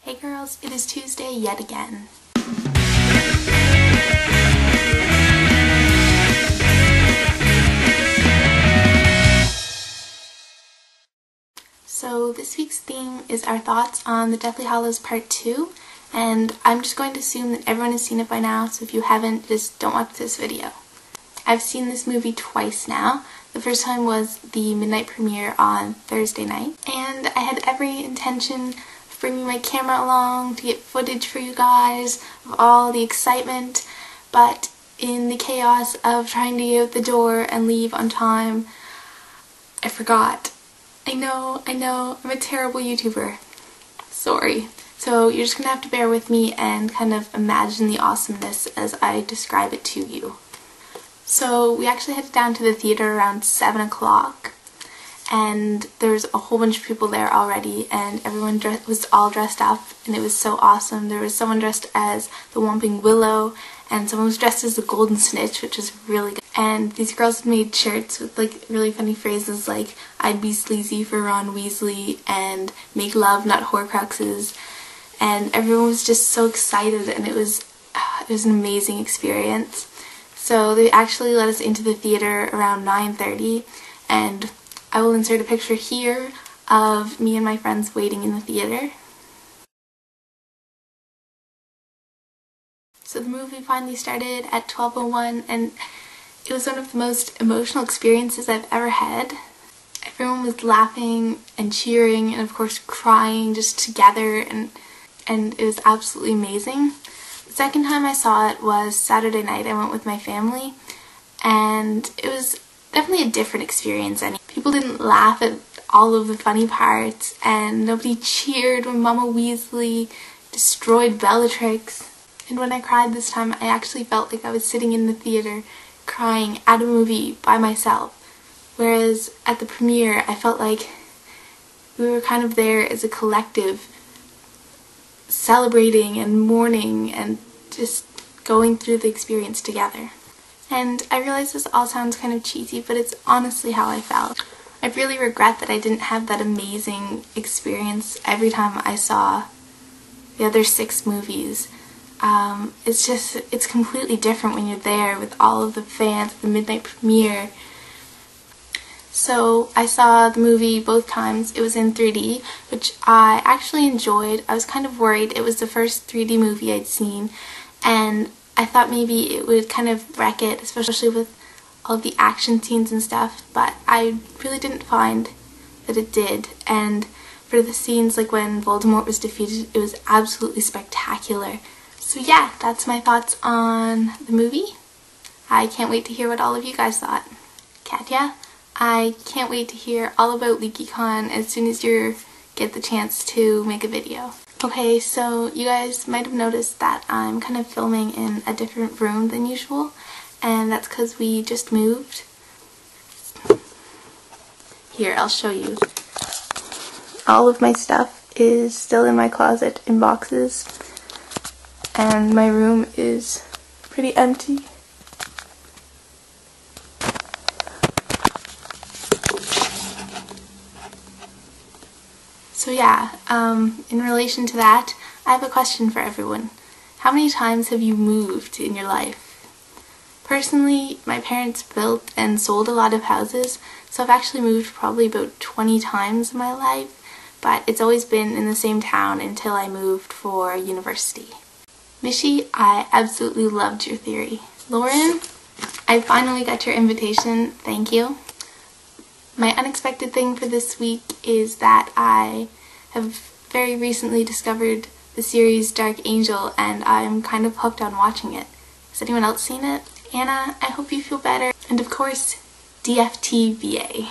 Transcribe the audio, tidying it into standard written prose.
Hey girls, it is Tuesday yet again. So this week's theme is our thoughts on the Deathly Hallows Part 2, and I'm just going to assume that everyone has seen it by now, so if you haven't, just don't watch this video. I've seen this movie twice now. The first time was the midnight premiere on Thursday night, and I had every intention of bringing my camera along to get footage for you guys of all the excitement, but in the chaos of trying to get out the door and leave on time, I forgot. I know, I'm a terrible YouTuber. Sorry. So you're just gonna have to bear with me and kind of imagine the awesomeness as I describe it to you. So we actually headed down to the theater around 7 o'clock, and there's a whole bunch of people there already, and everyone was all dressed up, and it was so awesome. There was someone dressed as the Whomping Willow, and someone was dressed as the Golden Snitch, which was really good. And these girls had made shirts with like really funny phrases like "I'd be sleazy for Ron Weasley" and "Make love, not Horcruxes," and everyone was just so excited, and it was an amazing experience. So they actually let us into the theater around 9:30, and I will insert a picture here of me and my friends waiting in the theater. So the movie finally started at 12:01, and it was one of the most emotional experiences I've ever had. Everyone was laughing and cheering and of course crying just together, and it was absolutely amazing. The second time I saw it was Saturday night. I went with my family, and it was definitely a different experience. People didn't laugh at all of the funny parts, and nobody cheered when Mama Weasley destroyed Bellatrix. And when I cried this time, I actually felt like I was sitting in the theater crying at a movie by myself. Whereas at the premiere, I felt like we were kind of there as a collective, celebrating and mourning and just going through the experience together. And I realize this all sounds kind of cheesy, but it's honestly how I felt. I really regret that I didn't have that amazing experience every time I saw the other 6 movies. It's completely different when you're there with all of the fans at the midnight premiere. So I saw the movie both times. It was in 3D, which I actually enjoyed. I was kind of worried. It was the first 3D movie I'd seen, and I thought maybe it would kind of wreck it, especially with all of the action scenes and stuff, but I really didn't find that it did. And for the scenes like when Voldemort was defeated, it was absolutely spectacular. So yeah, that's my thoughts on the movie. I can't wait to hear what all of you guys thought. Katya, I can't wait to hear all about LeakyCon as soon as you get the chance to make a video. Okay, so you guys might have noticed that I'm kind of filming in a different room than usual, and that's because we just moved. Here, I'll show you. All of my stuff is still in my closet in boxes, and my room is pretty empty. So yeah, in relation to that, I have a question for everyone. How many times have you moved in your life? Personally, my parents built and sold a lot of houses, so I've actually moved probably about 20 times in my life, but it's always been in the same town until I moved for university. Mishi, I absolutely loved your theory. Lauren, I finally got your invitation, thank you. My unexpected thing for this week is that I have very recently discovered the series Dark Angel, and I'm kind of hooked on watching it. Has anyone else seen it? Anna, I hope you feel better. And of course, DFTBA.